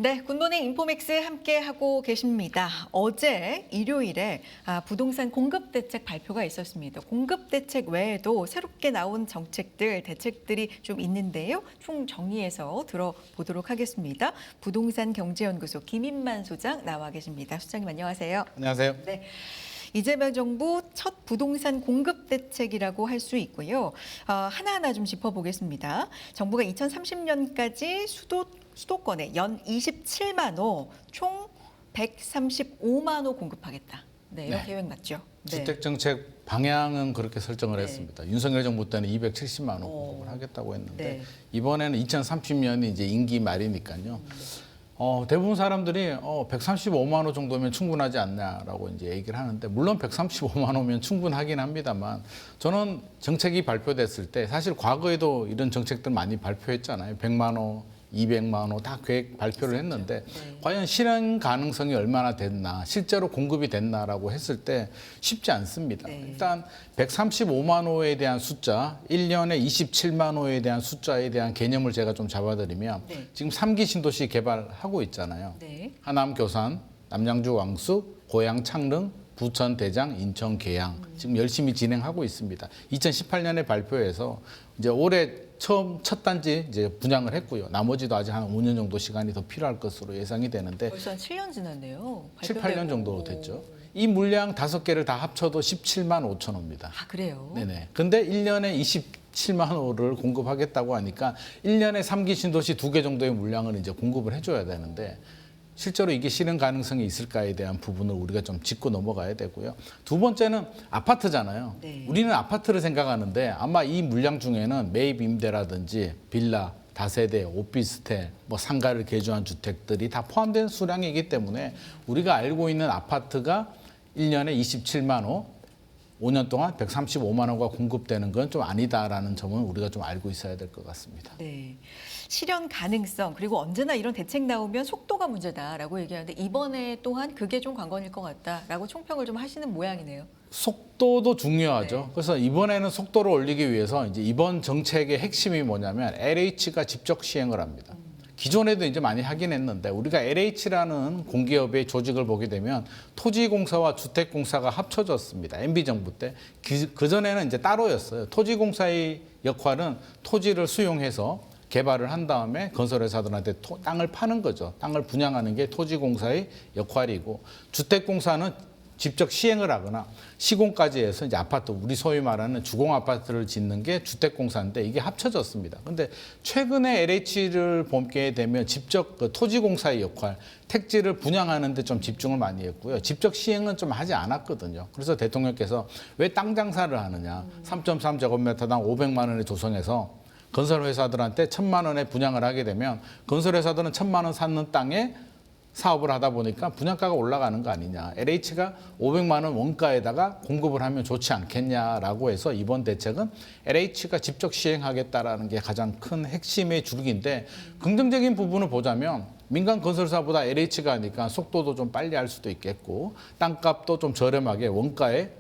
네, 굿모닝 인포맥스 함께하고 계십니다. 어제 일요일에 부동산 공급 대책 발표가 있었습니다. 공급 대책 외에도 새롭게 나온 정책들, 대책들이 좀 있는데요. 총 정리해서 들어보도록 하겠습니다. 부동산 경제연구소 김인만 소장 나와 계십니다. 소장님 안녕하세요. 안녕하세요. 네. 이재명 정부 첫 부동산 공급 대책이라고 할 수 있고요. 하나하나 좀 짚어보겠습니다. 정부가 2030년까지 수도권에 연 27만 호, 총 135만 호 공급하겠다. 네, 이런 계획 맞죠? 네. 주택정책 방향은 그렇게 설정을 네. 했습니다. 윤석열 정부 때는 270만 호 공급을 하겠다고 했는데 네. 이번에는 2030년이 이제 임기 말이니까요. 대부분 사람들이 135만 호 정도면 충분하지 않냐라고 이제 얘기를 하는데 물론 135만 호면 충분하긴 합니다만 저는 정책이 발표됐을 때 사실 과거에도 이런 정책들 많이 발표했잖아요. 100만 호, 200만 호 다 계획 발표를 했는데 과연 실현 가능성이 얼마나 됐나, 실제로 공급이 됐나라고 했을 때 쉽지 않습니다. 일단 135만 호에 대한 숫자, 1년에 27만 호에 대한 숫자에 대한 개념을 제가 좀 잡아드리면 지금 3기 신도시 개발하고 있잖아요. 하남 교산, 남양주 왕수, 고양 창릉, 부천 대장, 인천 계양 지금 열심히 진행하고 있습니다. 2018년에 발표해서 이제 올해 처음 첫 단지 이제 분양을 했고요. 나머지도 아직 한 5년 정도 시간이 더 필요할 것으로 예상이 되는데 벌써 한 7년 지났네요. 7, 8년 정도 됐죠. 이 물량 5개를 다 합쳐도 17만 5천 호입니다. 아, 그래요? 네네. 근데 1년에 27만 호를 공급하겠다고 하니까 1년에 3기 신도시 2개 정도의 물량을 이제 공급을 해줘야 되는데 실제로 이게 실현 가능성이 있을까에 대한 부분을 우리가 좀 짚고 넘어가야 되고요. 두 번째는 아파트잖아요. 우리는 아파트를 생각하는데 아마 이 물량 중에는 매입 임대라든지 빌라, 다세대, 오피스텔, 상가를 개조한 주택들이 다 포함된 수량이기 때문에 우리가 알고 있는 아파트가 1년에 27만 호, 5년 동안 135만 호가 공급되는 건 좀 아니다라는 점은 우리가 좀 알고 있어야 될 것 같습니다. 네. 실현 가능성 그리고 언제나 이런 대책 나오면 속도가 문제다라고 얘기하는데 이번에 또한 그게 좀 관건일 것 같다라고 총평을 좀 하시는 모양이네요. 속도도 중요하죠. 그래서 이번에는 속도를 올리기 위해서 이제 이번 정책의 핵심이 뭐냐면 LH가 직접 시행을 합니다. 기존에도 이제 많이 하긴 했는데 우리가 LH라는 공기업의 조직을 보게 되면 토지공사와 주택공사가 합쳐졌습니다. MB 정부 때. 그전에는 이제 따로였어요. 토지공사의 역할은 토지를 수용해서 개발을 한 다음에 건설회사들한테 땅을 파는 거죠. 땅을 분양하는 게 토지공사의 역할이고 주택공사는 직접 시행을 하거나 시공까지 해서 이제 아파트, 우리 소위 말하는 주공 아파트를 짓는 게 주택공사인데 이게 합쳐졌습니다. 근데 최근에 LH를 보게 되면 직접 그 토지공사의 역할, 택지를 분양하는 데 좀 집중을 많이 했고요. 직접 시행은 좀 하지 않았거든요. 그래서 대통령께서 왜 땅 장사를 하느냐. 3.3제곱미터당 500만 원에 조성해서 건설회사들한테 1,000만 원에 분양을 하게 되면 건설회사들은 1,000만 원 샀는 땅에 사업을 하다 보니까 분양가가 올라가는 거 아니냐. LH가 500만 원 원가에다가 공급을 하면 좋지 않겠냐라고 해서 이번 대책은 LH가 직접 시행하겠다라는 게 가장 큰 핵심의 줄기인데 긍정적인 부분을 보자면 민간 건설사보다 LH가 하니까 속도도 좀 빨리 할 수도 있겠고 땅값도 좀 저렴하게 원가에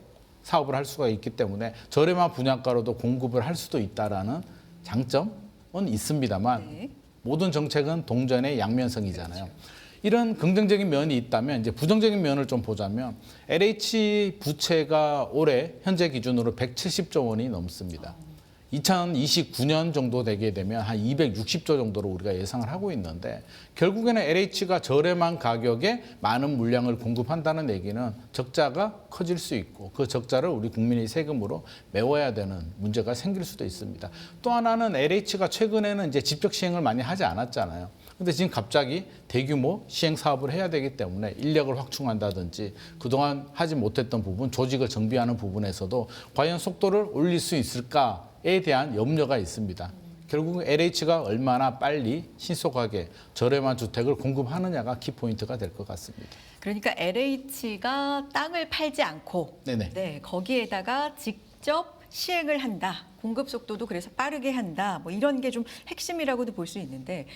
사업을 할 수가 있기 때문에 저렴한 분양가로도 공급을 할 수도 있다라는 장점은 있습니다만 모든 정책은 동전의 양면성이잖아요. 이런 긍정적인 면이 있다면 이제 부정적인 면을 좀 보자면 LH 부채가 올해 현재 기준으로 170조 원이 넘습니다. 2029년 정도 되게 되면 한 260조 정도로 우리가 예상을 하고 있는데 결국에는 LH가 저렴한 가격에 많은 물량을 공급한다는 얘기는 적자가 커질 수 있고 그 적자를 우리 국민의 세금으로 메워야 되는 문제가 생길 수도 있습니다. 또 하나는 LH가 최근에는 이제 직접 시행을 많이 하지 않았잖아요. 근데 지금 갑자기 대규모 시행 사업을 해야 되기 때문에 인력을 확충한다든지 그동안 하지 못했던 부분, 조직을 정비하는 부분에서도 과연 속도를 올릴 수 있을까에 대한 염려가 있습니다. 결국 LH가 얼마나 빨리 신속하게 저렴한 주택을 공급하느냐가 키포인트가 될 것 같습니다. 그러니까 LH가 땅을 팔지 않고 거기에다가 직접 시행을 한다. 공급 속도도 그래서 빠르게 한다. 이런 게 좀 핵심이라고도 볼 수 있는데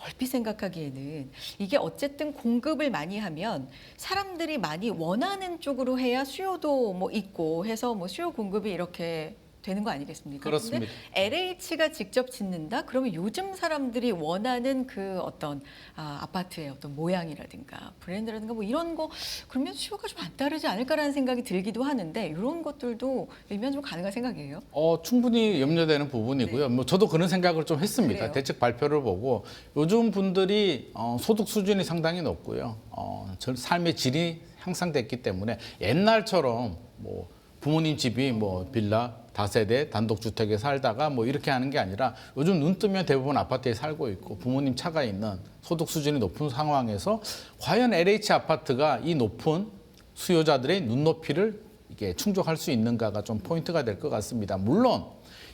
얼핏 생각하기에는 이게 어쨌든 공급을 많이 하면 사람들이 많이 원하는 쪽으로 해야 수요도 있고 해서 수요 공급이 이렇게 되는 거 아니겠습니까? 그렇습니다. 근데 LH가 직접 짓는다? 그러면 요즘 사람들이 원하는 그 어떤 아파트의 어떤 모양이라든가 브랜드라든가 뭐 이런 거 그러면 수요가 좀 안 따르지 않을까라는 생각이 들기도 하는데 이런 것들도 일면 좀 가능한 생각이에요? 충분히 염려되는 부분이고요. 뭐 저도 그런 생각을 좀 했습니다. 그래요? 대책 발표를 보고 요즘 분들이 소득 수준이 상당히 높고요. 삶의 질이 향상됐기 때문에 옛날처럼 뭐 부모님 집이 뭐 빌라 다세대 단독주택에 살다가 뭐 이렇게 하는 게 아니라 요즘 눈 뜨면 대부분 아파트에 살고 있고 부모님 차가 있는 소득 수준이 높은 상황에서 과연 LH 아파트가 이 높은 수요자들의 눈높이를 이게 충족할 수 있는가가 좀 포인트가 될 것 같습니다. 물론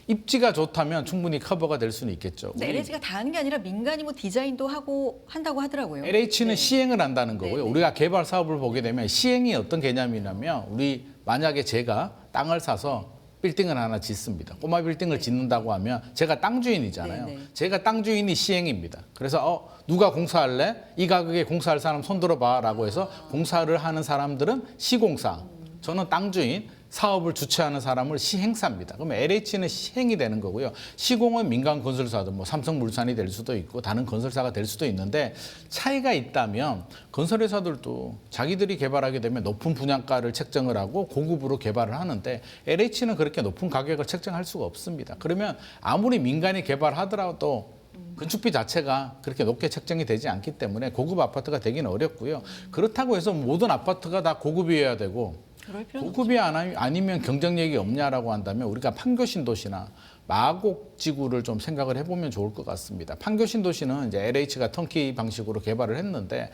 입지가 좋다면 충분히 커버가 될 수는 있겠죠. 근데 LH가 다 하는 게 아니라 민간이 뭐 디자인도 하고 한다고 하더라고요. LH는 네. 시행을 한다는 거고요. 네, 네. 우리가 개발 사업을 보게 되면 시행이 어떤 개념이냐면 우리 만약에 제가 땅을 사서 빌딩을 하나 짓습니다. 꼬마 빌딩을 짓는다고 하면 제가 땅 주인이잖아요. 네, 네. 제가 땅 주인이 시행입니다. 그래서 누가 공사할래? 이 가격에 공사할 사람 손 들어봐라고 해서 공사를 하는 사람들은 시공사. 저는 땅 주인. 사업을 주최하는 사람을 시행사입니다. 그러면 LH는 시행이 되는 거고요. 시공은 민간 건설사도 뭐 삼성물산이 될 수도 있고 다른 건설사가 될 수도 있는데 차이가 있다면 건설회사들도 자기들이 개발하게 되면 높은 분양가를 책정을 하고 고급으로 개발을 하는데 LH는 그렇게 높은 가격을 책정할 수가 없습니다. 그러면 아무리 민간이 개발하더라도 건축비 자체가 그렇게 높게 책정이 되지 않기 때문에 고급 아파트가 되기는 어렵고요. 그렇다고 해서 모든 아파트가 다 고급이어야 되고 그럴 필요는 고급이 아니면 경쟁력이 없냐라고 한다면 우리가 판교신도시나 마곡지구를 좀 생각을 해보면 좋을 것 같습니다. 판교신도시는 이제 LH가 턴키 방식으로 개발을 했는데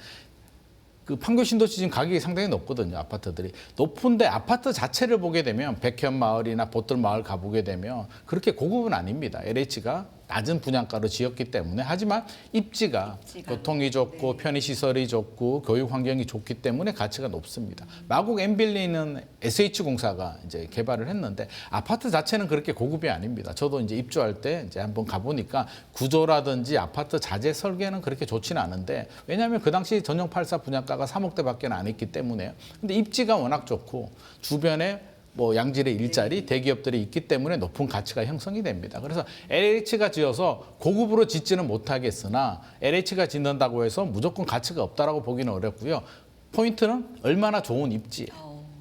그 판교신도시 지금 가격이 상당히 높거든요. 아파트들이. 높은데 아파트 자체를 보게 되면 백현마을이나 보뜰마을 가보게 되면 그렇게 고급은 아닙니다. LH가 낮은 분양가로 지었기 때문에 하지만 입지가 교통이 좋고 편의시설이 좋고 교육 환경이 좋기 때문에 가치가 높습니다. 마곡 엠빌리는 SH공사가 이제 개발을 했는데 아파트 자체는 그렇게 고급이 아닙니다. 저도 이제 입주할 때 이제 한번 가보니까 구조라든지 아파트 자재 설계는 그렇게 좋지는 않은데 왜냐하면 그 당시 전용 84 분양가가 3억대밖에 안 했기 때문에요. 근데 입지가 워낙 좋고 주변에 뭐 양질의 일자리 대기업들이 있기 때문에 높은 가치가 형성이 됩니다. 그래서 LH가 지어서 고급으로 짓지는 못하겠으나 LH가 짓는다고 해서 무조건 가치가 없다라고 보기는 어렵고요. 포인트는 얼마나 좋은 입지,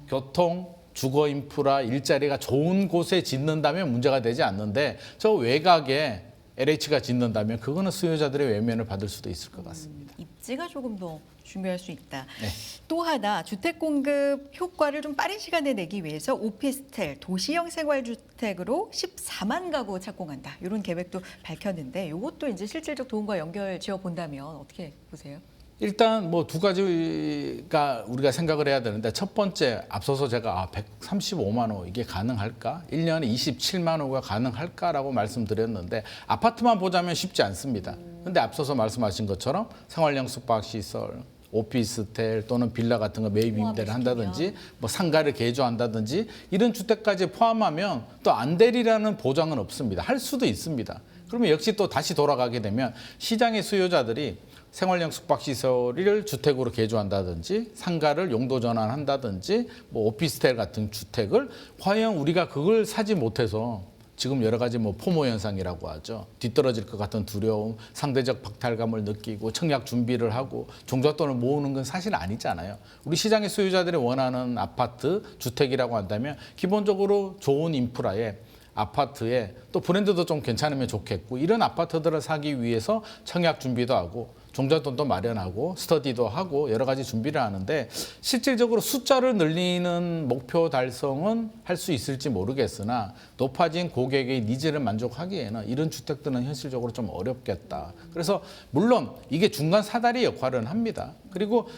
교통, 주거 인프라, 일자리가 좋은 곳에 짓는다면 문제가 되지 않는데 저 외곽에 LH가 짓는다면 그거는 수요자들의 외면을 받을 수도 있을 것 같습니다. 입지가 조금 더 중요할 수 있다. 네. 또 하나 주택 공급 효과를 좀 빠른 시간에 내기 위해서 오피스텔, 도시형 생활주택으로 14만 가구 착공한다. 이런 계획도 밝혔는데 이것도 이제 실질적 도움과 연결 지어 본다면 어떻게 보세요? 일단 뭐 두 가지가 우리가 생각을 해야 되는데 첫 번째 앞서서 제가 135만 호 이게 가능할까? 1년에 27만 호가 가능할까라고 말씀드렸는데 아파트만 보자면 쉽지 않습니다. 근데 앞서서 말씀하신 것처럼 생활형 숙박시설, 오피스텔 또는 빌라 같은 거 매입 임대를 한다든지 뭐 상가를 개조한다든지 이런 주택까지 포함하면 또 안 되리라는 보장은 없습니다. 할 수도 있습니다. 그러면 역시 또 다시 돌아가게 되면 시장의 수요자들이 생활형 숙박시설을 주택으로 개조한다든지 상가를 용도 전환한다든지 뭐 오피스텔 같은 주택을 과연 우리가 그걸 사지 못해서 지금 여러 가지 뭐 포모 현상이라고 하죠. 뒤떨어질 것 같은 두려움, 상대적 박탈감을 느끼고 청약 준비를 하고 종잣돈을 모으는 건 사실 아니잖아요. 우리 시장의 수요자들이 원하는 아파트, 주택이라고 한다면 기본적으로 좋은 인프라에 아파트에 또 브랜드도 좀 괜찮으면 좋겠고 이런 아파트들을 사기 위해서 청약 준비도 하고 종잣돈도 마련하고 스터디도 하고 여러 가지 준비를 하는데 실질적으로 숫자를 늘리는 목표 달성은 할 수 있을지 모르겠으나 높아진 고객의 니즈를 만족하기에는 이런 주택들은 현실적으로 좀 어렵겠다. 그래서 물론 이게 중간 사다리 역할은 합니다. 그리고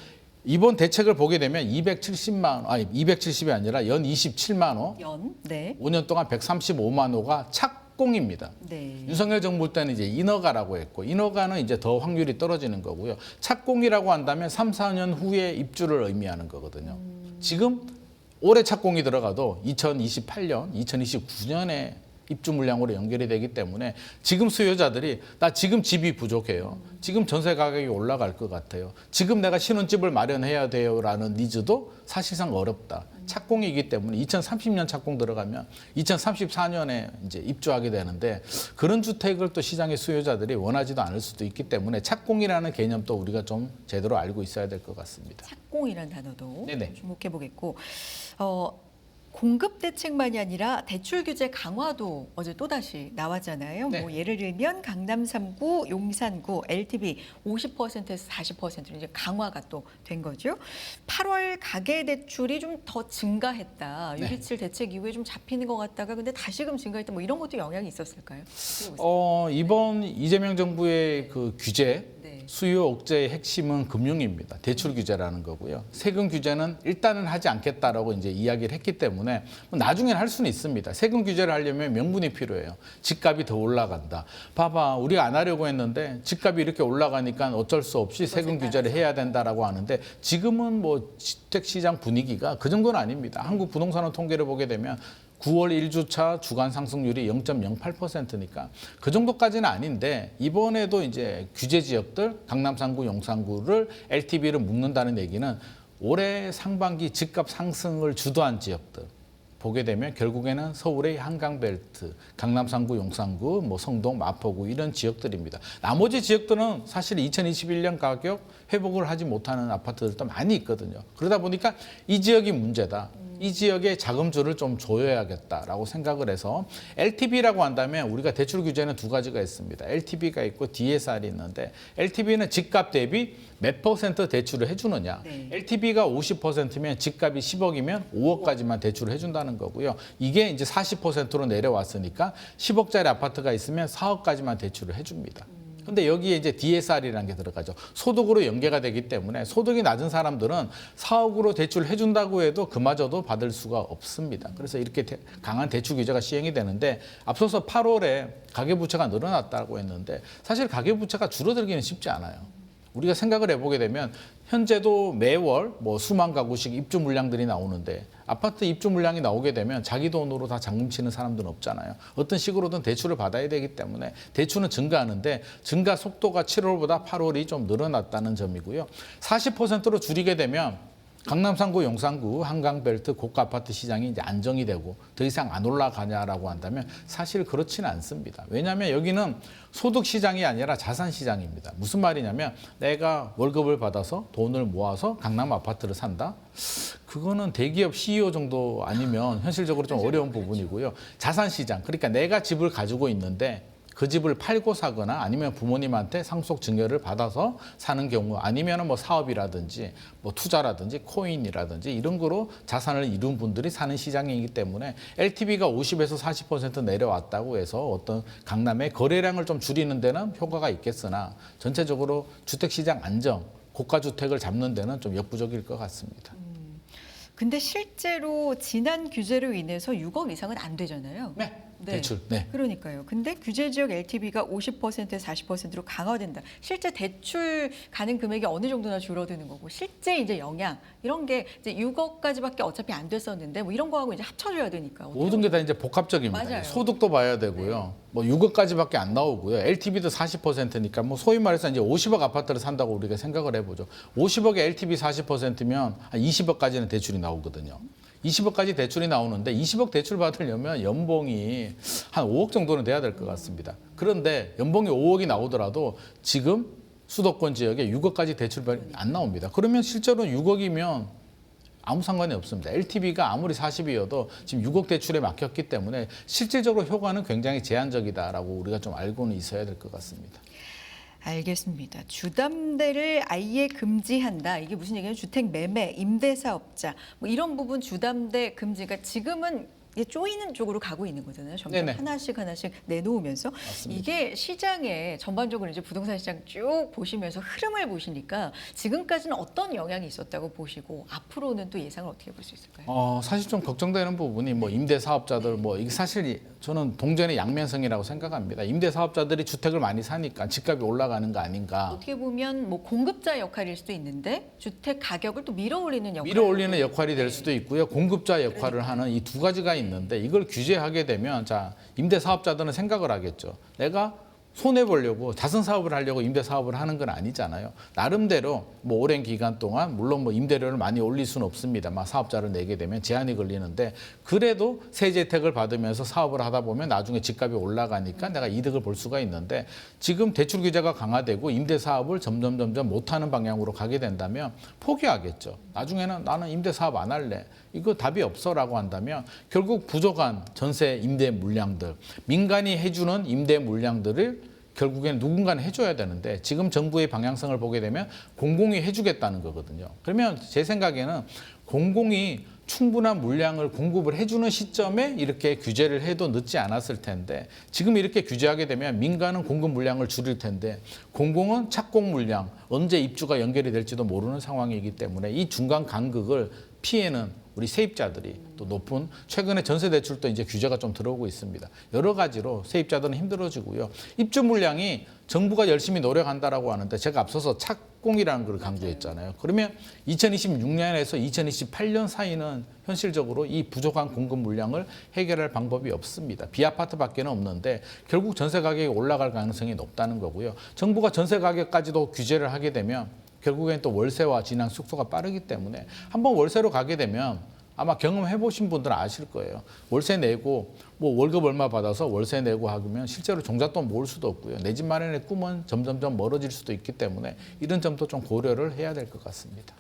이번 대책을 보게 되면 270이 아니라 연 27만 호, 네. 5년 동안 135만 호가 착공입니다. 네. 윤석열 정부 때는 이제 인허가라고 했고 인허가는 이제 더 확률이 떨어지는 거고요. 착공이라고 한다면 3, 4년 후에 입주를 의미하는 거거든요. 지금 올해 착공이 들어가도 2028년, 2029년에 입주 물량으로 연결이 되기 때문에 지금 수요자들이 나 지금 집이 부족해요. 지금 전세 가격이 올라갈 것 같아요. 지금 내가 신혼집을 마련해야 돼요라는 니즈도 사실상 어렵다. 착공이기 때문에 2030년 착공 들어가면 2034년에 이제 입주하게 되는데 그런 주택을 또 시장의 수요자들이 원하지도 않을 수도 있기 때문에 착공이라는 개념도 우리가 좀 제대로 알고 있어야 될 것 같습니다. 착공이라는 단어도 네네. 주목해 보겠고 공급 대책만이 아니라 대출 규제 강화도 어제 또다시 나왔잖아요. 네. 뭐 예를 들면 강남 3구, 용산구 LTV 50%에서 40%로 이제 강화가 또 된 거죠. 8월 가계 대출이 좀 더 증가했다. 네. 유리칠 대책 이후에 좀 잡히는 것 같다가 근데 다시금 증가했다. 뭐 이런 것도 영향이 있었을까요? 이번 이재명 정부의 그 규제 네. 수요 억제의 핵심은 금융입니다. 대출 규제라는 거고요. 세금 규제는 일단은 하지 않겠다라고 이제 이야기를 했기 때문에 나중에는 할 수는 있습니다. 세금 규제를 하려면 명분이 필요해요. 집값이 더 올라간다. 봐봐, 우리가 안 하려고 했는데 집값이 이렇게 올라가니까 어쩔 수 없이 세금 규제를 해야 된다라고 하는데 지금은 뭐 주택 시장 분위기가 그 정도는 아닙니다. 한국 부동산원 통계를 보게 되면 9월 1주차 주간 상승률이 0.08%니까 그 정도까지는 아닌데 이번에도 이제 규제 지역들 강남 3구, 용산구를 LTV를 묶는다는 얘기는 올해 상반기 집값 상승을 주도한 지역들 보게 되면 결국에는 서울의 한강벨트, 강남 3구, 용산구, 뭐 성동, 마포구 이런 지역들입니다. 나머지 지역들은 사실 2021년 가격 회복을 하지 못하는 아파트들도 많이 있거든요. 그러다 보니까 이 지역이 문제다. 이 지역의 자금줄을 좀 조여야겠다라고 생각을 해서 LTV라고 한다면 우리가 대출 규제는 두 가지가 있습니다. LTV가 있고 DSR이 있는데 LTV는 집값 대비 몇 % 대출을 해주느냐. 네. LTV가 50%면 집값이 10억이면 5억까지만 대출을 해준다는 거고요. 이게 이제 40%로 내려왔으니까 10억짜리 아파트가 있으면 4억까지만 대출을 해줍니다. 근데 여기에 이제 DSR이라는 게 들어가죠. 소득으로 연계가 되기 때문에 소득이 낮은 사람들은 4억으로 대출을 해준다고 해도 그마저도 받을 수가 없습니다. 그래서 이렇게 강한 대출 규제가 시행이 되는데 앞서서 8월에 가계부채가 늘어났다고 했는데 사실 가계부채가 줄어들기는 쉽지 않아요. 우리가 생각을 해보게 되면 현재도 매월 뭐 수만 가구씩 입주 물량들이 나오는데 아파트 입주 물량이 나오게 되면 자기 돈으로 다 잔금 치는 사람들은 없잖아요. 어떤 식으로든 대출을 받아야 되기 때문에 대출은 증가하는데 증가 속도가 7월보다 8월이 좀 늘어났다는 점이고요. 40%로 줄이게 되면 강남 3구, 용산구, 한강벨트 고가 아파트 시장이 이제 안정이 되고 더 이상 안 올라가냐라고 한다면 사실 그렇지는 않습니다. 왜냐하면 여기는 소득 시장이 아니라 자산 시장입니다. 무슨 말이냐면 내가 월급을 받아서 돈을 모아서 강남 아파트를 산다? 그거는 대기업 CEO 정도 아니면 현실적으로 좀 어려운 부분이고요. 자산 시장, 그러니까 내가 집을 가지고 있는데 그 집을 팔고 사거나 아니면 부모님한테 상속 증여를 받아서 사는 경우 아니면 뭐 사업이라든지 뭐 투자라든지 코인이라든지 이런 거로 자산을 이룬 분들이 사는 시장이기 때문에 LTV가 50에서 40% 내려왔다고 해서 어떤 강남의 거래량을 좀 줄이는 데는 효과가 있겠으나 전체적으로 주택시장 안정, 고가주택을 잡는 데는 좀 역부족일 것 같습니다. 근데 실제로 지난 규제로 인해서 6억 이상은 안 되잖아요. 네. 대출. 네. 그러니까요. 근데 규제 지역 LTV가 50%에서 40%로 강화된다. 실제 대출 가능 금액이 어느 정도나 줄어드는 거고 실제 이제 영향 이런 게 이제 6억까지밖에 어차피 안 됐었는데 뭐 이런 거하고 이제 합쳐줘야 되니까. 모든 게 다 이제 복합적입니다. 맞아요. 소득도 봐야 되고요. 뭐 6억까지밖에 안 나오고요. LTV도 40%니까 뭐 소위 말해서 이제 50억 아파트를 산다고 우리가 생각을 해보죠. 50억에 LTV 40%면 한 20억까지는 대출이 나오거든요. 20억까지 대출이 나오는데 20억 대출 받으려면 연봉이 한 5억 정도는 돼야 될 것 같습니다. 그런데 연봉이 5억이 나오더라도 지금 수도권 지역에 6억까지 대출이 안 나옵니다. 그러면 실제로 6억이면 아무 상관이 없습니다. LTV가 아무리 40이어도 지금 6억 대출에 막혔기 때문에 실질적으로 효과는 굉장히 제한적이다라고 우리가 좀 알고는 있어야 될 것 같습니다. 알겠습니다. 주담대를 아예 금지한다. 이게 무슨 얘기냐면 주택 매매, 임대사업자 뭐 이런 부분 주담대 금지가 지금은 이게 쪼이는 쪽으로 가고 있는 거잖아요. 점점 네네. 하나씩 내놓으면서 맞습니다. 이게 시장에 전반적으로 이제 부동산 시장 쭉 보시면서 흐름을 보시니까 지금까지는 어떤 영향이 있었다고 보시고 앞으로는 또 예상을 어떻게 볼 수 있을까요? 사실 좀 걱정되는 부분이 뭐 임대사업자들 뭐 이게 사실 저는 동전의 양면성이라고 생각합니다. 임대사업자들이 주택을 많이 사니까 집값이 올라가는 거 아닌가. 어떻게 보면 뭐 공급자 역할일 수도 있는데 주택 가격을 또 밀어올리는 역할. 밀어올리는 역할이 될 수도 있고요. 공급자 역할을 하는 이 두 가지가 있는데 이걸 규제하게 되면 자 임대 사업자들은 생각을 하겠죠. 내가 손해 보려고 자선 사업을 하려고 임대 사업을 하는 건 아니잖아요. 나름대로 뭐 오랜 기간 동안 물론 뭐 임대료를 많이 올릴 수는 없습니다만 사업자를 내게 되면 제한이 걸리는데 그래도 세제 혜택을 받으면서 사업을 하다 보면 나중에 집값이 올라가니까 내가 이득을 볼 수가 있는데 지금 대출 규제가 강화되고 임대 사업을 점점 못하는 방향으로 가게 된다면 포기하겠죠. 나중에는 나는 임대 사업 안 할래. 이거 답이 없어라고 한다면 결국 부족한 전세 임대 물량들, 민간이 해주는 임대 물량들을 결국에는 누군가는 해줘야 되는데 지금 정부의 방향성을 보게 되면 공공이 해주겠다는 거거든요. 그러면 제 생각에는 공공이 충분한 물량을 공급을 해주는 시점에 이렇게 규제를 해도 늦지 않았을 텐데 지금 이렇게 규제하게 되면 민간은 공급 물량을 줄일 텐데 공공은 착공 물량, 언제 입주가 연결이 될지도 모르는 상황이기 때문에 이 중간 간극을 피해는 우리 세입자들이 또 높은 최근에 전세 대출도 이제 규제가 좀 들어오고 있습니다. 여러 가지로 세입자들은 힘들어지고요. 입주 물량이 정부가 열심히 노력한다라고 하는데 제가 앞서서 착공이라는 걸 강조했잖아요. 그러면 2026년에서 2028년 사이는 현실적으로 이 부족한 공급 물량을 해결할 방법이 없습니다. 비아파트밖에는 없는데 결국 전세 가격이 올라갈 가능성이 높다는 거고요. 정부가 전세 가격까지도 규제를 하게 되면 결국엔 또 월세와 진앙 숙소가 빠르기 때문에 한번 월세로 가게 되면 아마 경험해 보신 분들은 아실 거예요. 월세 내고 뭐 월급 얼마 받아서 월세 내고 하면 실제로 종잣돈 모을 수도 없고요. 내 집 마련의 꿈은 점점 멀어질 수도 있기 때문에 이런 점도 좀 고려를 해야 될 것 같습니다.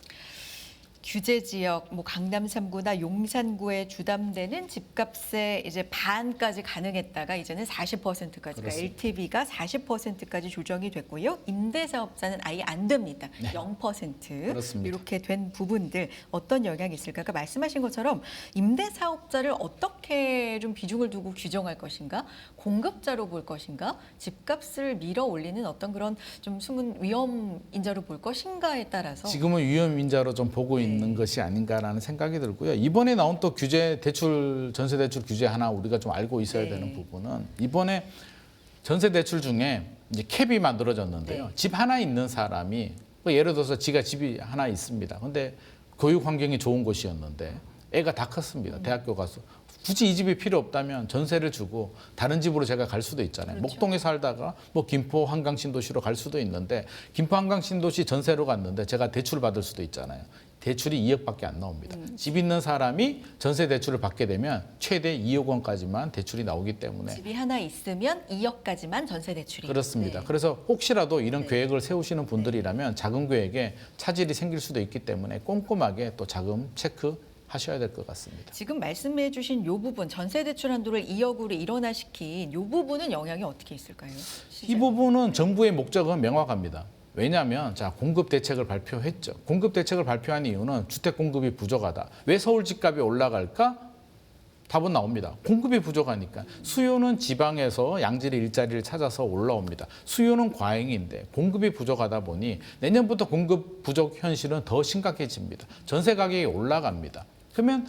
규제 지역, 뭐 강남 3구나 용산구에 주담대는 집값의 이제 반까지 가능했다가 이제는 40%까지, 그러니까 LTV가 40%까지 조정이 됐고요. 임대사업자는 아예 안 됩니다. 네. 0% 그렇습니다. 이렇게 된 부분들 어떤 영향이 있을까? 아까 말씀하신 것처럼 임대사업자를 어떻게 좀 비중을 두고 규정할 것인가? 공급자로 볼 것인가? 집값을 밀어 올리는 어떤 그런 좀 숨은 위험 인자로 볼 것인가에 따라서 지금은 위험 인자로 좀 보고 있는 것이 아닌가라는 생각이 들고요. 이번에 나온 또 규제 대출 전세 대출 규제 하나 우리가 좀 알고 있어야 되는 부분은 이번에 전세 대출 중에 이제 캡이 만들어졌는데요. 집 하나 있는 사람이 뭐 예를 들어서 지가 집이 하나 있습니다. 근데 교육 환경이 좋은 곳이었는데 애가 다 컸습니다. 대학교 가서 굳이 이 집이 필요 없다면 전세를 주고 다른 집으로 제가 갈 수도 있잖아요. 그렇죠. 목동에 살다가 뭐 김포 한강 신도시로 갈 수도 있는데 김포 한강 신도시 전세로 갔는데 제가 대출 받을 수도 있잖아요. 대출이 2억밖에 안 나옵니다. 집 있는 사람이 전세 대출을 받게 되면 최대 2억 원까지만 대출이 나오기 때문에 집이 하나 있으면 2억까지만 전세 대출이 그렇습니다. 네. 그래서 혹시라도 이런 계획을 세우시는 분들이라면 자금 계획에 차질이 생길 수도 있기 때문에 꼼꼼하게 또 자금 체크 하셔야 될 것 같습니다. 지금 말씀해 주신 이 부분 전세 대출 한도를 2억으로 일원화시킨 이 부분은 영향이 어떻게 있을까요? 이 부분은 정부의 목적은 명확합니다. 왜냐하면 자 공급 대책을 발표했죠. 공급 대책을 발표한 이유는 주택 공급이 부족하다. 왜 서울 집값이 올라갈까? 답은 나옵니다. 공급이 부족하니까. 수요는 지방에서 양질의 일자리를 찾아서 올라옵니다. 수요는 과잉인데 공급이 부족하다 보니 내년부터 공급 부족 현실은 더 심각해집니다. 전세 가격이 올라갑니다. 그러면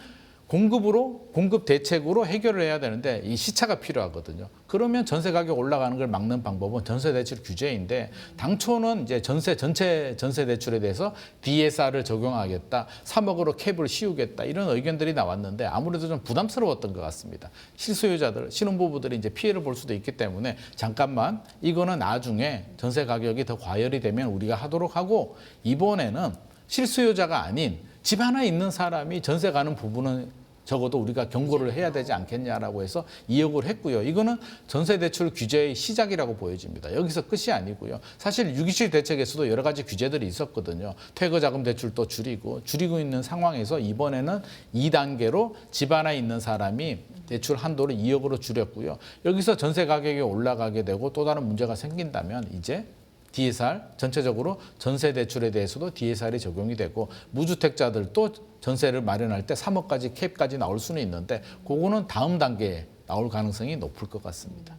공급 대책으로 해결을 해야 되는데 이 시차가 필요하거든요. 그러면 전세 가격 올라가는 걸 막는 방법은 전세 대출 규제인데 당초는 이제 전체 전세 대출에 대해서 DSR을 적용하겠다, 3억으로 캡을 씌우겠다 이런 의견들이 나왔는데 아무래도 좀 부담스러웠던 것 같습니다. 실수요자들, 신혼부부들이 이제 피해를 볼 수도 있기 때문에 잠깐만 이거는 나중에 전세 가격이 더 과열이 되면 우리가 하도록 하고 이번에는 실수요자가 아닌 집 하나 있는 사람이 전세 가는 부분은 적어도 우리가 경고를 해야 되지 않겠냐라고 해서 2억을 했고요. 이거는 전세 대출 규제의 시작이라고 보여집니다. 여기서 끝이 아니고요. 사실 6.27 대책에서도 여러 가지 규제들이 있었거든요. 퇴거자금 대출도 줄이고 있는 상황에서 이번에는 2단계로 집 하나 있는 사람이 대출 한도를 2억으로 줄였고요. 여기서 전세 가격이 올라가게 되고 또 다른 문제가 생긴다면 이제 DSR 전체적으로 전세 대출에 대해서도 DSR이 적용이 되고 무주택자들도 전세를 마련할 때 3억까지 캡까지 나올 수는 있는데 그거는 다음 단계에 나올 가능성이 높을 것 같습니다.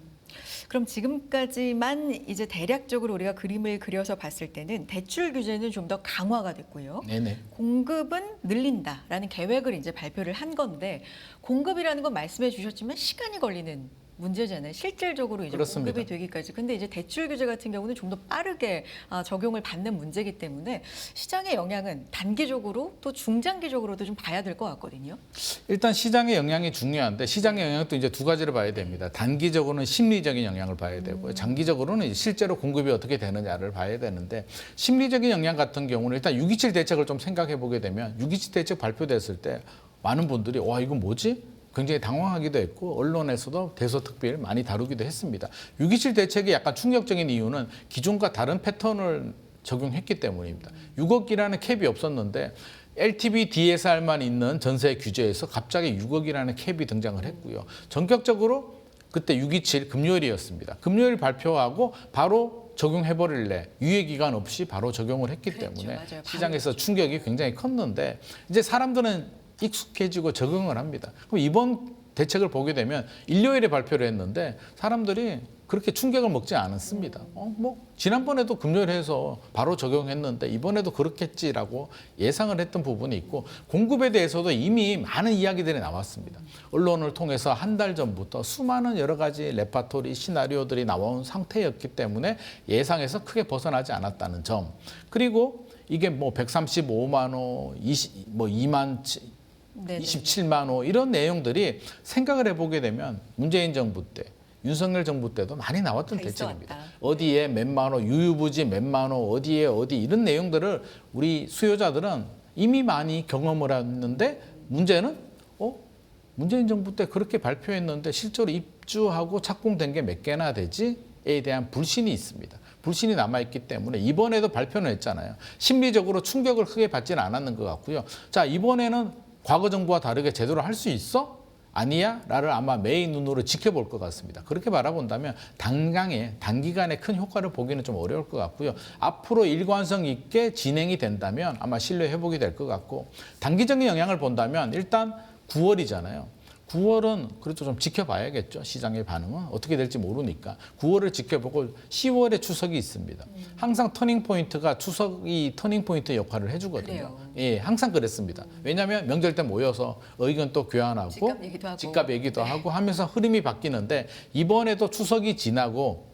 그럼 지금까지만 이제 대략적으로 우리가 그림을 그려서 봤을 때는 대출 규제는 좀 더 강화가 됐고요. 네네. 공급은 늘린다라는 계획을 이제 발표를 한 건데 공급이라는 건 말씀해 주셨지만 시간이 걸리는 문제잖아요. 실질적으로 이제 그렇습니다. 공급이 되기까지. 근데 이제 대출 규제 같은 경우는 좀 더 빠르게 적용을 받는 문제이기 때문에 시장의 영향은 단기적으로 또 중장기적으로도 좀 봐야 될 것 같거든요. 일단 시장의 영향이 중요한데 시장의 영향도 이제 두 가지를 봐야 됩니다. 단기적으로는 심리적인 영향을 봐야 되고요. 장기적으로는 이제 실제로 공급이 어떻게 되느냐를 봐야 되는데 심리적인 영향 같은 경우는 일단 627 대책을 좀 생각해 보게 되면 627 대책 발표됐을 때 많은 분들이 와 이건 뭐지? 굉장히 당황하기도 했고 언론에서도 대서특필 많이 다루기도 했습니다. 627 대책이 약간 충격적인 이유는 기존과 다른 패턴을 적용했기 때문입니다. 6억이라는 캡이 없었는데 LTV DSR만 있는 전세 규제에서 갑자기 6억이라는 캡이 등장을 했고요. 전격적으로 그때 627 금요일이었습니다. 금요일 발표하고 바로 적용해버릴래 유예기간 없이 바로 적용을 했기 그렇죠. 때문에 맞아요. 시장에서 충격이 굉장히 컸는데 이제 사람들은 익숙해지고 적응을 합니다. 그럼 이번 대책을 보게 되면 일요일에 발표를 했는데 사람들이 그렇게 충격을 먹지 않았습니다. 뭐 지난번에도 금요일에 해서 바로 적용했는데 이번에도 그렇겠지라고 예상을 했던 부분이 있고 공급에 대해서도 이미 많은 이야기들이 나왔습니다. 언론을 통해서 한 달 전부터 수많은 여러 가지 레파토리 시나리오들이 나온 상태였기 때문에 예상에서 크게 벗어나지 않았다는 점. 그리고 이게 뭐 135만 호, 2만 네네. 27만 호 이런 내용들이 생각을 해보게 되면 문재인 정부 때 윤석열 정부 때도 많이 나왔던 다 대책입니다. 있어왔다. 어디에 몇만 호, 유유부지 몇만 호, 어디에 어디 이런 내용들을 우리 수요자들은 이미 많이 경험을 했는데 문제는 문재인 정부 때 그렇게 발표했는데 실제로 입주하고 착공된 게 몇 개나 되지에 대한 불신이 있습니다. 불신이 남아있기 때문에 이번에도 발표는 했잖아요. 심리적으로 충격을 크게 받지는 않았는 것 같고요. 자, 이번에는 과거 정부와 다르게 제대로 할 수 있어? 아니야? 라를 아마 매의 눈으로 지켜볼 것 같습니다. 그렇게 바라본다면 단기간에 큰 효과를 보기는 좀 어려울 것 같고요. 앞으로 일관성 있게 진행이 된다면 아마 신뢰 회복이 될 것 같고 단기적인 영향을 본다면 일단 9월이잖아요. 9월은 그래도 좀 지켜봐야겠죠. 시장의 반응은 어떻게 될지 모르니까 9월을 지켜보고 10월에 추석이 있습니다. 항상 터닝포인트가 추석이 터닝포인트 역할을 해주거든요. 그래요. 예, 항상 그랬습니다. 왜냐하면 명절 때 모여서 의견 또 교환하고 집값 얘기도 하고. 집값 얘기도 하고 하면서 흐름이 바뀌는데 이번에도 추석이 지나고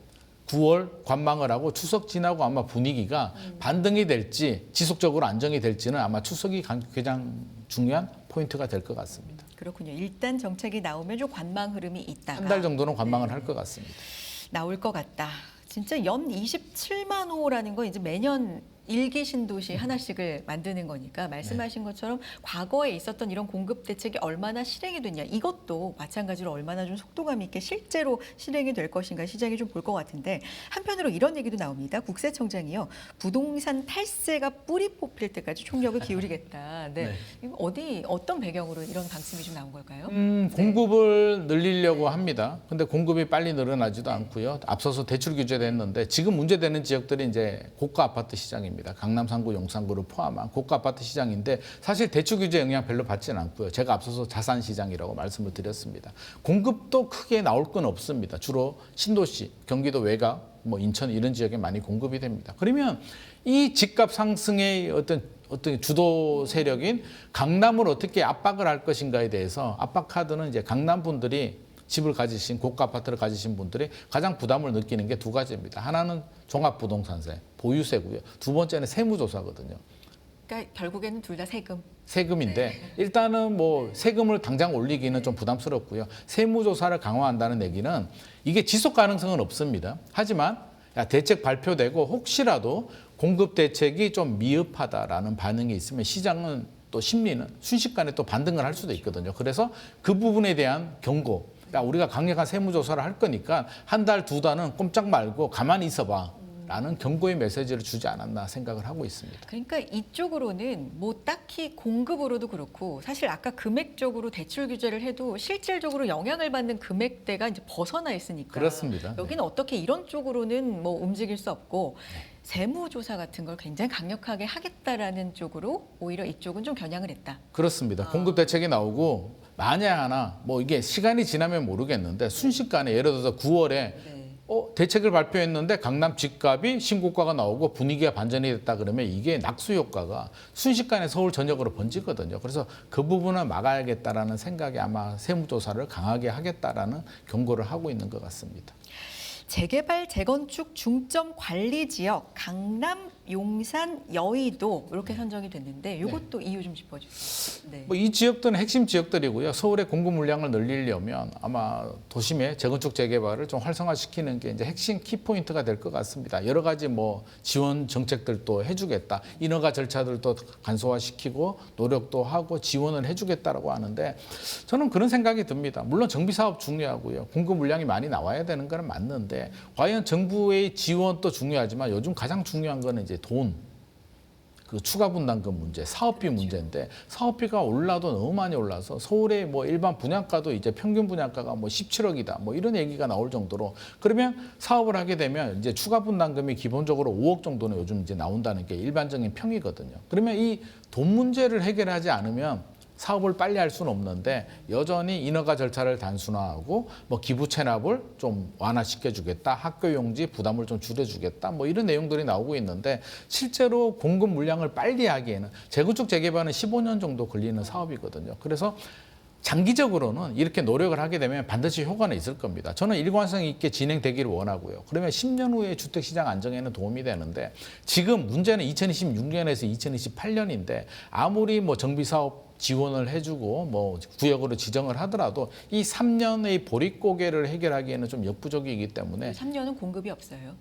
9월 관망을 하고 추석 지나고 아마 분위기가 반등이 될지 지속적으로 안정이 될지는 아마 추석이 가장 중요한 포인트가 될 것 같습니다. 그렇군요. 일단 정책이 나오면 좀 관망 흐름이 있다가 한 달 정도는 관망을 할 것 같습니다. 나올 것 같다. 진짜 연 27만 호라는 건 이제 매년 일기 신도시 하나씩을 만드는 거니까 말씀하신 것처럼 과거에 있었던 이런 공급 대책이 얼마나 실행이 됐냐 이것도 마찬가지로 얼마나 좀 속도감 있게 실제로 실행이 될 것인가 시장이 좀 볼 것 같은데 한편으로 이런 얘기도 나옵니다. 국세청장이요. 부동산 탈세가 뿌리 뽑힐 때까지 총력을 기울이겠다. 네. 이거 어떤 배경으로 이런 방침이 좀 나온 걸까요? 공급을 늘리려고 합니다. 근데 공급이 빨리 늘어나지도 않고요. 앞서서 대출 규제도 했는데 지금 문제되는 지역들이 이제 고가 아파트 시장입니다. 강남 3구, 용산구를 포함한 고가 아파트 시장인데 사실 대출 규제 영향 별로 받지는 않고요. 제가 앞서서 자산 시장이라고 말씀을 드렸습니다. 공급도 크게 나올 건 없습니다. 주로 신도시, 경기도 외곽, 뭐 인천 이런 지역에 많이 공급이 됩니다. 그러면 이 집값 상승의 어떤 주도 세력인 강남을 어떻게 압박을 할 것인가에 대해서 압박 카드는 이제 강남 분들이 집을 가지신 고가 아파트를 가지신 분들이 가장 부담을 느끼는 게 두 가지입니다. 하나는 종합부동산세, 보유세고요. 두 번째는 세무조사거든요. 그러니까 결국에는 둘 다 세금. 세금인데 일단은 뭐 세금을 당장 올리기는 좀 부담스럽고요. 세무조사를 강화한다는 얘기는 이게 지속 가능성은 없습니다. 하지만 대책 발표되고 혹시라도 공급 대책이 좀 미흡하다라는 반응이 있으면 시장은 또 심리는 순식간에 또 반등을 할 수도 있거든요. 그래서 그 부분에 대한 경고. 우리가 강력한 세무조사를 할 거니까 한 달, 두 달은 꼼짝 말고 가만히 있어봐. 라는 경고의 메시지를 주지 않았나 생각을 하고 있습니다. 그러니까 이쪽으로는 뭐 딱히 공급으로도 그렇고 사실 아까 금액적으로 대출 규제를 해도 실질적으로 영향을 받는 금액대가 이제 벗어나 있으니까 그렇습니다. 여기는 어떻게 이런 쪽으로는 뭐 움직일 수 없고 세무조사 같은 걸 굉장히 강력하게 하겠다라는 쪽으로 오히려 이쪽은 좀 겨냥을 했다. 그렇습니다. 공급 대책이 나오고 만약 하나 뭐 이게 시간이 지나면 모르겠는데 순식간에 예를 들어서 9월에 대책을 발표했는데 강남 집값이 신고가가 나오고 분위기가 반전이 됐다 그러면 이게 낙수 효과가 순식간에 서울 전역으로 번지거든요. 그래서 그 부분을 막아야겠다라는 생각이 아마 세무조사를 강하게 하겠다라는 경고를 하고 있는 것 같습니다. 재개발, 재건축 중점 관리 지역 강남, 용산, 여의도 이렇게 선정이 됐는데 이것도 이유 좀 짚어주세요. 네. 뭐 이 지역들은 핵심 지역들이고요. 서울의 공급 물량을 늘리려면 아마 도심의 재건축 재개발을 좀 활성화시키는 게 이제 핵심 키포인트가 될 것 같습니다. 여러 가지 뭐 지원 정책들도 해주겠다. 인허가 절차들도 간소화시키고 노력도 하고 지원을 해주겠다라고 하는데 저는 그런 생각이 듭니다. 물론 정비 사업 중요하고요. 공급 물량이 많이 나와야 되는 건 맞는데 과연 정부의 지원도 중요하지만 요즘 가장 중요한 거는 이제 돈, 그 추가 분담금 문제, 사업비 문제인데 사업비가 올라도 너무 많이 올라서 서울의 뭐 일반 분양가도 이제 평균 분양가가 뭐 17억이다, 뭐 이런 얘기가 나올 정도로 그러면 사업을 하게 되면 이제 추가 분담금이 기본적으로 5억 정도는 요즘 이제 나온다는 게 일반적인 평이거든요. 그러면 이 돈 문제를 해결하지 않으면 사업을 빨리 할 수는 없는데 여전히 인허가 절차를 단순화하고 뭐 기부 체납을 좀 완화시켜 주겠다. 학교 용지 부담을 좀 줄여 주겠다. 뭐 이런 내용들이 나오고 있는데 실제로 공급 물량을 빨리 하기에는 재건축 재개발은 15년 정도 걸리는 사업이거든요. 그래서 장기적으로는 이렇게 노력을 하게 되면 반드시 효과는 있을 겁니다. 저는 일관성 있게 진행되기를 원하고요. 그러면 10년 후에 주택시장 안정에는 도움이 되는데 지금 문제는 2026년에서 2028년인데 아무리 뭐 정비사업 지원을 해주고 뭐 구역으로 지정을 하더라도 이 3년의 보릿고개를 해결하기에는 좀 역부족이기 때문에 3년은 공급이 없어요.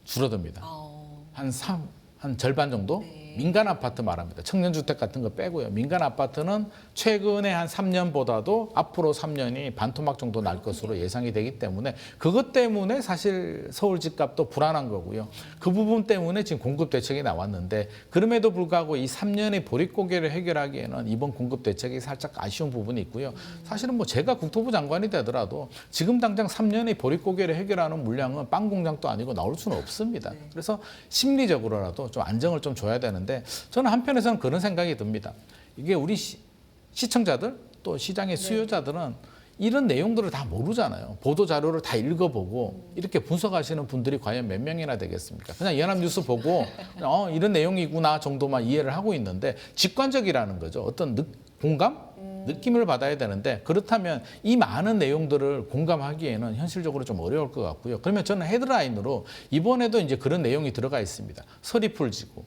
줄어듭니다. 어. 한 절반 정도? 네. 민간 아파트 말합니다. 청년주택 같은 거 빼고요. 민간 아파트는 최근에 한 3년보다도 앞으로 3년이 반토막 정도 날 것으로 예상이 되기 때문에 그것 때문에 사실 서울 집값도 불안한 거고요. 그 부분 때문에 지금 공급 대책이 나왔는데 그럼에도 불구하고 이 3년의 보릿고개를 해결하기에는 이번 공급 대책이 살짝 아쉬운 부분이 있고요. 사실은 뭐 제가 국토부 장관이 되더라도 지금 당장 3년의 보릿고개를 해결하는 물량은 빵 공장도 아니고 나올 수는 없습니다. 그래서 심리적으로라도 좀 안정을 좀 줘야 되는데 저는 한편에서는 그런 생각이 듭니다. 이게 우리 시청자들 또 시장의 수요자들은 이런 내용들을 다 모르잖아요. 보도 자료를 다 읽어보고 이렇게 분석하시는 분들이 과연 몇 명이나 되겠습니까? 그냥 연합뉴스 보고 이런 내용이구나 정도만 이해를 하고 있는데 직관적이라는 거죠. 어떤 공감? 느낌을 받아야 되는데 그렇다면 이 많은 내용들을 공감하기에는 현실적으로 좀 어려울 것 같고요. 그러면 저는 헤드라인으로 이번에도 이제 그런 내용이 들어가 있습니다. 서리풀지구.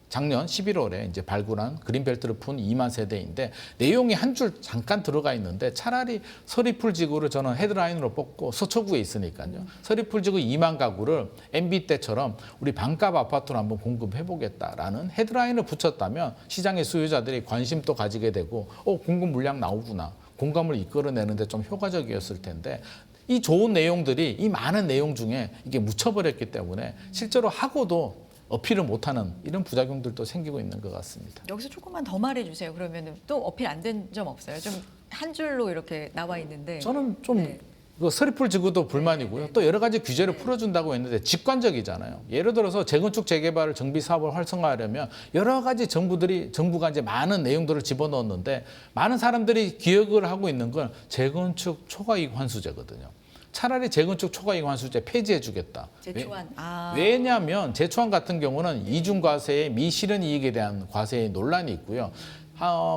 작년 11월에 이제 발굴한 그린벨트를 푼 2만 세대인데 내용이 한 줄 잠깐 들어가 있는데 차라리 서리풀 지구를 저는 헤드라인으로 뽑고 서초구에 있으니까요. 서리풀 지구 2만 가구를 MB 때처럼 우리 반값 아파트로 한번 공급해 보겠다라는 헤드라인을 붙였다면 시장의 수요자들이 관심도 가지게 되고 공급 물량 나오구나. 공감을 이끌어내는데 좀 효과적이었을 텐데 이 좋은 내용들이 이 많은 내용 중에 이게 묻혀버렸기 때문에 실제로 하고도 어필을 못하는 이런 부작용들도 생기고 있는 것 같습니다. 여기서 조금만 더 말해주세요. 그러면 또 어필 안 된 점 없어요? 좀 한 줄로 이렇게 나와 있는데. 저는 좀 네. 그 서리풀 지구도 불만이고요. 또 여러 가지 규제를 풀어준다고 했는데 직관적이잖아요. 예를 들어서 재건축 재개발을 정비 사업을 활성화하려면 여러 가지 정부가 이제 많은 내용들을 집어넣었는데 많은 사람들이 기억을 하고 있는 건 재건축 초과이익 환수제거든요. 차라리 재건축 초과이익 환수제 폐지해주겠다. 제초안. 왜냐하면 제초안 같은 경우는 이중과세의 미실현 이익에 대한 과세의 논란이 있고요.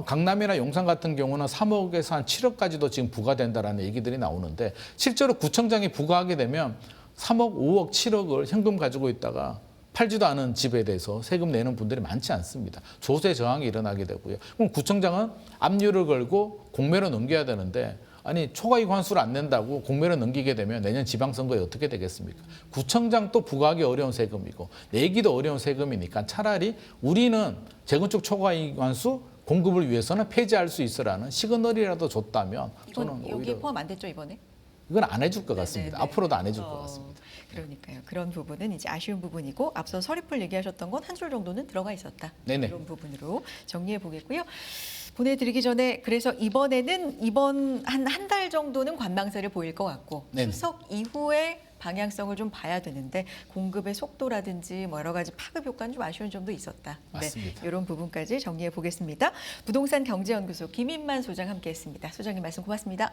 강남이나 용산 같은 경우는 3억에서 한 7억까지도 지금 부과된다라는 얘기들이 나오는데 실제로 구청장이 부과하게 되면 3억, 5억, 7억을 현금 가지고 있다가 팔지도 않은 집에 대해서 세금 내는 분들이 많지 않습니다. 조세 저항이 일어나게 되고요. 그럼 구청장은 압류를 걸고 공매로 넘겨야 되는데 아니 초과이익 환수를 안 낸다고 공매로 넘기게 되면 내년 지방선거에 어떻게 되겠습니까? 구청장 또 부과하기 어려운 세금이고 내기도 어려운 세금이니까 차라리 우리는 재건축 초과이익 환수 공급을 위해서는 폐지할 수 있으라는 시그널이라도 줬다면 저는 이건 여기에 포함 안 됐죠 이번에? 이건 안 해줄 것 같습니다. 네네네. 앞으로도 안 해줄 것 같습니다. 그러니까요. 그런 부분은 이제 아쉬운 부분이고 앞서 서리풀 얘기하셨던 건 한 줄 정도는 들어가 있었다. 네네. 이런 부분으로 정리해 보겠고요. 보내드리기 전에 그래서 이번 한 달 정도는 관망세를 보일 것 같고 네네. 추석 이후에 방향성을 좀 봐야 되는데 공급의 속도라든지 뭐 여러 가지 파급 효과는 좀 아쉬운 점도 있었다. 맞습니다. 네, 이런 부분까지 정리해 보겠습니다. 부동산 경제연구소 김인만 소장 함께했습니다. 소장님 말씀 고맙습니다.